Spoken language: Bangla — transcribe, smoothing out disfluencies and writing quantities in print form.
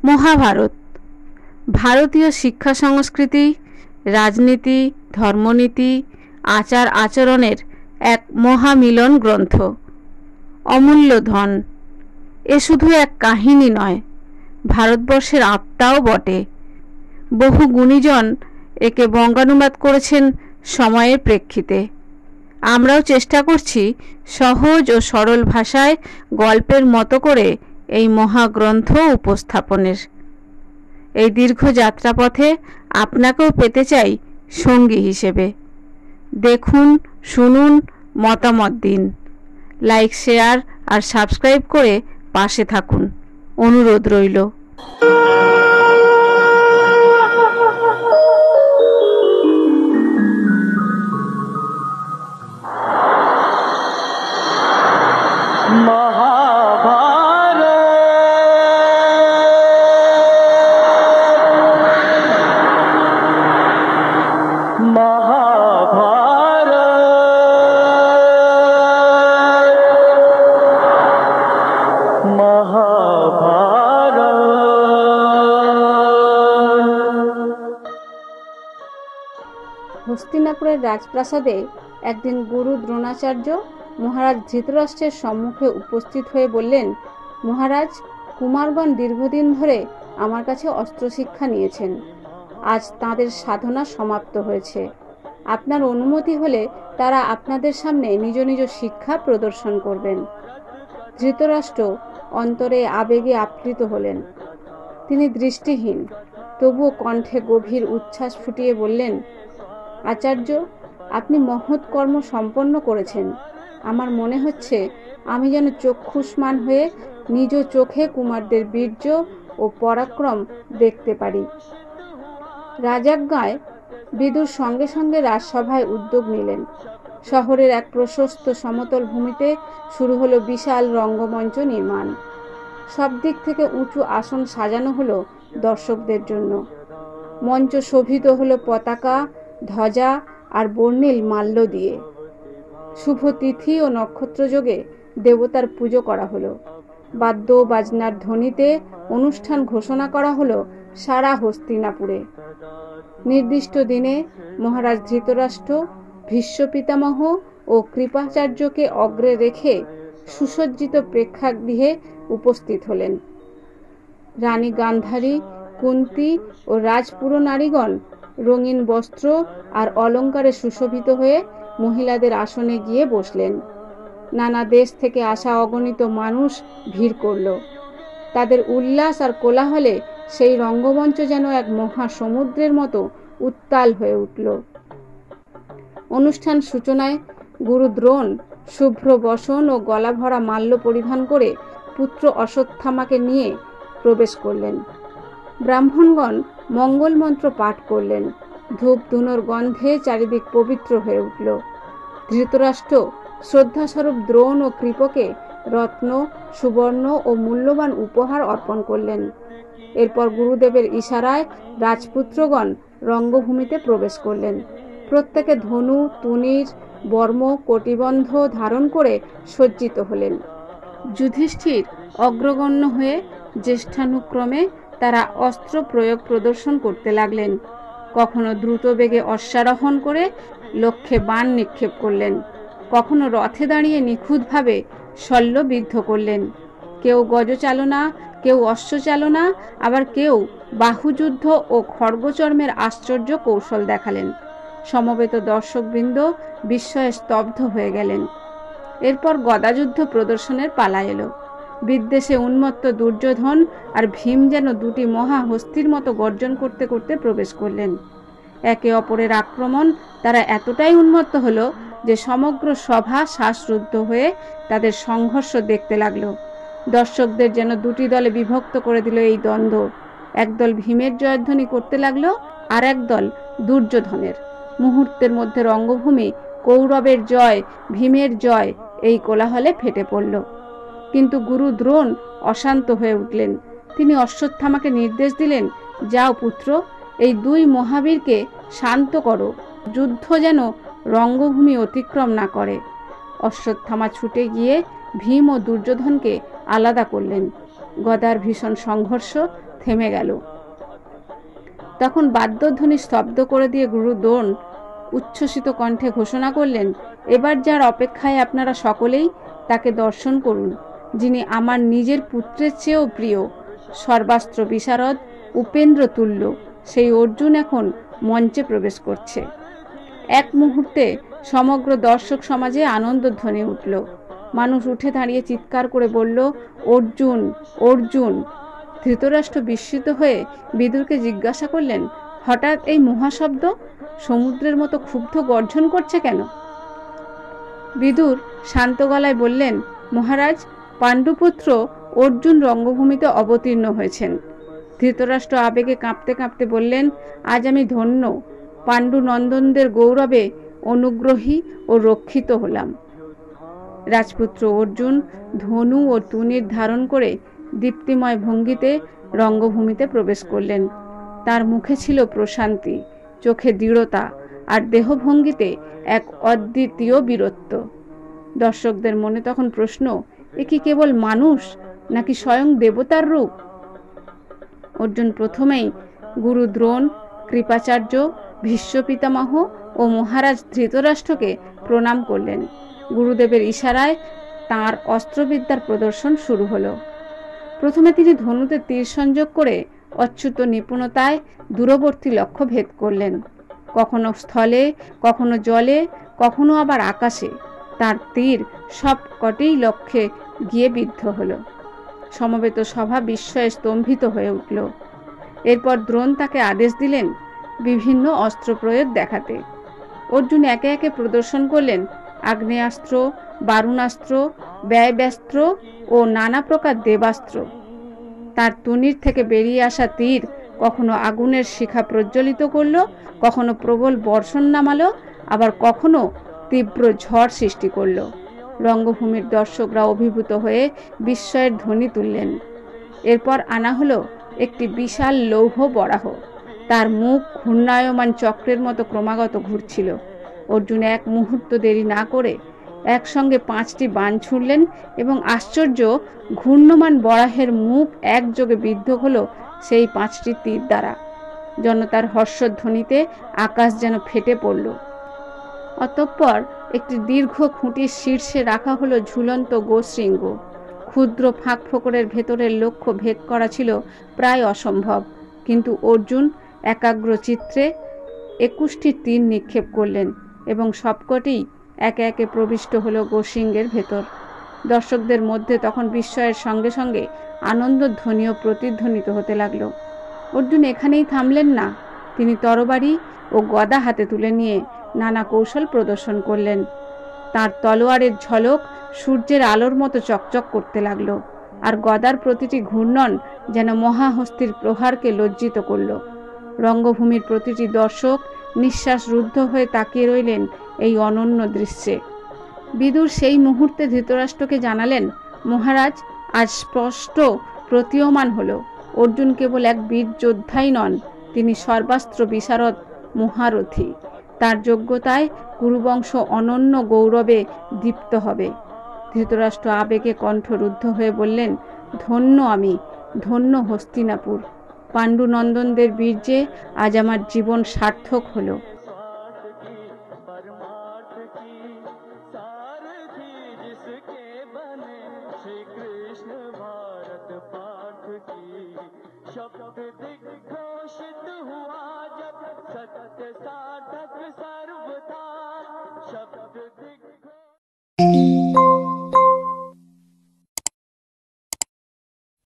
মহাভারত ভারতীয় শিক্ষা সংস্কৃতি, রাজনীতি, ধর্মনীতি, আচার আচরণের এক মহামিলন গ্রন্থ। অমূল্য ধন। এ শুধু এক কাহিনী নয়, ভারতবর্ষের আত্মাও বটে। বহু গুণীজন একে বঙ্গানুবাদ করেছেন সময়ের প্রেক্ষিতে। আমরাও চেষ্টা করছি সহজ ও সরল ভাষায় গল্পের মতো করে এই মহাগ্রন্থ উপস্থাপনের। এই দীর্ঘ যাত্রাপথে আপনাকেও পেতে চাই সঙ্গী হিসেবে। দেখুন, শুনুন, মতামত দিন। লাইক, শেয়ার আর সাবস্ক্রাইব করে পাশে থাকুন, অনুরোধ রইল। হস্তিনাপুরের রাজপ্রাসাদে একদিন গুরু দ্রোণাচার্য মহারাজ ধৃতরাষ্ট্রের সম্মুখে উপস্থিত হয়ে বললেন, মহারাজ, কুমারগণ দীর্ঘদিন ধরে আমার কাছে অস্ত্রশিক্ষা নিয়েছেন। আজ তাদের সাধনা সমাপ্ত হয়েছে। আপনার অনুমতি হলে তারা আপনাদের সামনে নিজ নিজ শিক্ষা প্রদর্শন করবেন। ধৃতরাষ্ট্র অন্তরে আবেগে আপ্লুত হলেন। তিনি দৃষ্টিহীন, তবুও কণ্ঠে গভীর উচ্ছ্বাস ফুটিয়ে বললেন, আচার্য, আপনি মহৎ কর্ম সম্পন্ন করেছেন। আমার মনে হচ্ছে আমি যেন চক্ষুষ্মান হয়ে নিজ চোখে কুমারদের বীর্য ও পরাক্রম দেখতে পারি। রাজাজ্ঞায় বিদুর সঙ্গে সঙ্গে রাজসভায় উদ্যোগ নিলেন। শহরের এক প্রশস্ত সমতল ভূমিতে শুরু হলো বিশাল রঙ্গমঞ্চ নির্মাণ। সব দিক থেকে উঁচু আসন সাজানো হলো দর্শকদের জন্য। মঞ্চ শোভিত হলো পতাকা, ধ্বজা আর বর্ণিল মাল্য দিয়ে। শুভ তিথি ও নক্ষত্রযোগে দেবতার পুজো করা হলো। বাদ্য বাজনার ধ্বনিতে অনুষ্ঠান ঘোষণা করা হলো সারা হস্তিনাপুরে। নির্দিষ্ট দিনে মহারাজ ধৃতরাষ্ট্র ভীষ্ম পিতামহ ও কৃপাচার্যকে অগ্রে রেখে সুসজ্জিত প্রেক্ষাগৃহে উপস্থিত হলেন। রানী গান্ধারী, কুন্তী ও রাজপুর নারীগণ রঙিন বস্ত্র আর অলঙ্কারে সুশোভিত হয়ে মহিলাদের আসনে গিয়ে বসলেন। নানা দেশ থেকে আসা অগণিত মানুষ ভিড় করল। তাদের উল্লাস আর কোলাহলে সেই রঙ্গমঞ্চ যেন এক মহা সমুদ্রের মতো উত্তাল হয়ে উঠল। অনুষ্ঠান সূচনায় গুরু দ্রোণ শুভ্র বসন ও গলা ভরা মাল্য পরিধান করে পুত্র অশ্বত্থামাকে নিয়ে প্রবেশ করলেন। ব্রাহ্মণগণ মঙ্গল মন্ত্র পাঠ করলেন। ধূপ ধুনোর গন্ধে চারিদিক পবিত্র হয়ে উঠল। ধৃতরাষ্ট্র শ্রদ্ধাস্বরূপ দ্রোণ ও কৃপকে রত্ন, সুবর্ণ ও মূল্যবান উপহার অর্পণ করলেন। এরপর গুরুদেবের ইশারায় রাজপুত্রগণ রঙ্গভূমিতে প্রবেশ করলেন। প্রত্যেকে ধনু, তুনীর, বর্ম, কটিবন্ধ ধারণ করে সজ্জিত হলেন। যুধিষ্ঠির অগ্রগণ্য হয়ে জ্যেষ্ঠানুক্রমে তারা অস্ত্র প্রয়োগ প্রদর্শন করতে লাগলেন। কখনো দ্রুত বেগে অশ্বারোহণ করে লক্ষ্যে বাণ নিক্ষেপ করলেন, কখনো রথে দাঁড়িয়ে নিখুঁতভাবে শল্যবিদ্ধ করলেন। কেউ গজচালনা, কেউ অশ্বচালনা, আবার কেউ বাহুযুদ্ধ ও খড়গচর্মের আশ্চর্য কৌশল দেখালেন। সমবেত দর্শকবৃন্দ বিস্ময়ে স্তব্ধ হয়ে গেলেন। এরপর গদাযুদ্ধ প্রদর্শনের পালা এলো। বিদ্বেষে উন্মত্ত দুর্যোধন আর ভীম যেন দুটি মহা হস্তির মতো গর্জন করতে করতে প্রবেশ করলেন। একে অপরের আক্রমণ তারা এতটাই উন্মত্ত হলো যে সমগ্র সভা শ্বাসরুদ্ধ হয়ে তাদের সংঘর্ষ দেখতে লাগলো। দর্শকদের যেন দুটি দলে বিভক্ত করে দিল এই দ্বন্দ্ব। একদল ভীমের জয়ধ্বনি করতে লাগলো, আর একদল দুর্যোধনের। মুহূর্তের মধ্যে রঙ্গভূমি কৌরবের জয়, ভীমের জয় এই কোলাহলে ফেটে পড়ল। কিন্তু গুরু দ্রোণ অশান্ত হয়ে উঠলেন। তিনি অশ্বত্থামাকে নির্দেশ দিলেন, যাও পুত্র, এই দুই মহাবীরকে শান্ত করো, যুদ্ধ যেন রঙ্গভূমি অতিক্রম না করে। অশ্বত্থামা ছুটে গিয়ে ভীম ও দুর্যোধনকে আলাদা করলেন। গদার ভীষণ সংঘর্ষ থেমে গেল। তখন বাদ্যধ্বনি স্তব্ধ করে দিয়ে গুরু দ্রোণ উচ্ছ্বসিত কণ্ঠে ঘোষণা করলেন, এবার যার অপেক্ষায় আপনারা সকলেই, তাকে দর্শন করুন, যিনি আমার নিজের পুত্রের চেয়েও প্রিয়, সর্বাস্ত্র বিশারদ, উপেন্দ্র তুল্য সেই অর্জুন এখন মঞ্চে প্রবেশ করছে। এক মুহূর্তে সমগ্র দর্শক সমাজে আনন্দধ্বনি উঠল। মানুষ উঠে দাঁড়িয়ে চিৎকার করে বলল, অর্জুন, অর্জুন। ধৃতরাষ্ট্র বিস্মিত হয়ে বিদুরকে জিজ্ঞাসা করলেন, হঠাৎ এই মহাশব্দ সমুদ্রের মতো ক্ষুব্ধ গর্জন করছে কেন? বিদুর শান্ত গলায় বললেন, মহারাজ, পাণ্ডুপুত্র অর্জুন রঙ্গভূমিতে অবতীর্ণ হয়েছেন। ধৃতরাষ্ট্র আবেগে কাঁপতে কাঁপতে বললেন, আজ আমি ধন্য, পাণ্ডু নন্দনদের গৌরবে অনুগ্রহী ও রক্ষিত হলাম। রাজপুত্র অর্জুন ধনু ও তুনীর ধারণ করে দীপ্তিময় ভঙ্গিতে রঙ্গভূমিতে প্রবেশ করলেন। তার মুখে ছিল প্রশান্তি, চোখে দৃঢ়তা, আর দেহভঙ্গিতে এক অদ্বিতীয় বীরত্ব। দর্শকদের মনে তখন প্রশ্ন, এ কি কেবল মানুষ নাকি স্বয়ং দেবতার রূপ? অর্জুন প্রথমেই গুরু দ্রোণ, কৃপাচার্য, ভীষ্ম পিতামহ ও মহারাজ ধৃতরাষ্ট্রকে প্রণাম করলেন। গুরুদেবের ইশারায় তাঁর অস্ত্রবিদ্যার প্রদর্শন শুরু হলো। প্রথমে তিনি ধনুতে তীর সংযোগ করে অচ্যুত নিপুণতায় দূরবর্তী লক্ষ্য ভেদ করলেন। কখনো স্থলে, কখনো জলে, কখনো আবার আকাশে তার তীর সব কটিই লক্ষ্যে গিয়ে বিদ্ধ হলো। সমবেত সভা বিস্ময়ে স্তম্ভিত হয়ে উঠল। এরপর দ্রোণ তাকে আদেশ দিলেন বিভিন্ন অস্ত্র প্রয়োগ দেখাতে। অর্জুন একে একে প্রদর্শন করলেন আগ্নেয়াস্ত্র, বারুণাস্ত্র, ব্যয়ব্যাস্ত্র ও নানা প্রকার দেবাস্ত্র। তার তুনীর থেকে বেরিয়ে আসা তীর কখনো আগুনের শিখা প্রজ্বলিত করল, কখনো প্রবল বর্ষণ নামালো, আবার কখনো তীব্র ঝড় সৃষ্টি করল। রঙ্গভূমির দর্শকরা অভিভূত হয়ে বিস্ময়ের ধ্বনি তুললেন। এরপর আনা হলো একটি বিশাল লৌহ বরাহ। তার মুখ ঘূর্ণায়মান চক্রের মতো ক্রমাগত ঘুরছিল। অর্জুন এক মুহূর্ত দেরি না করে একসঙ্গে 5টি বাণ ছুড়লেন এবং আশ্চর্য, ঘূর্ণমান বরাহের মুখ একযোগে বিদ্ধ হলো সেই 5টি তীর দ্বারা। জনতার হর্ষধ্বনিতে আকাশ যেন ফেটে পড়ল। অতঃপর একটি দীর্ঘ খুঁটির শীর্ষে রাখা হলো ঝুলন্ত গোশৃঙ্গ। ক্ষুদ্র ফাঁক ফোকরের ভেতরের লক্ষ্য ভেদ করা ছিল প্রায় অসম্ভব, কিন্তু অর্জুন একাগ্র চিত্রে 21টি তীর নিক্ষেপ করলেন এবং সবকটি একে একে প্রবিষ্ট হলো গোশৃঙ্গের ভেতর। দর্শকদের মধ্যে তখন বিস্ময়ের সঙ্গে সঙ্গে আনন্দধ্বনিও প্রতিধ্বনিত হতে লাগলো। অর্জুন এখানেই থামলেন না। তিনি তরবারি ও গদা হাতে তুলে নিয়ে নানা কৌশল প্রদর্শন করলেন। তার তলোয়ারের ঝলক সূর্যের আলোর মতো চকচক করতে লাগলো, আর গদার প্রতিটি ঘূর্ণন যেন মহাহস্তির প্রহারকে লজ্জিত করল। রঙ্গভূমির প্রতিটি দর্শক নিঃশ্বাস রুদ্ধ হয়ে তাকিয়ে রইলেন এই অনন্য দৃশ্যে। বিদুর সেই মুহূর্তে ধৃতরাষ্ট্রকে জানালেন, মহারাজ, আজ স্পষ্ট প্রতীয়মান হলো অর্জুন কেবল এক বীর যোদ্ধাই নন, তিনি সর্বাস্ত্র বিশারদ মহারথী। তার যোগ্যতায় কুরুবংশ অনন্য গৌরবে দীপ্ত হবে। ধৃতরাষ্ট্র আবেগে কণ্ঠরুদ্ধ হয়ে বললেন, ধন্য আমি, ধন্য হস্তিনাপুর। পাণ্ডুনন্দনদের বীর্যে আজ আমার জীবন সার্থক হলো। शब्द दिग्घोषित हुआ जब सत्य साधक सर्वथा शब्द दिग्घोषित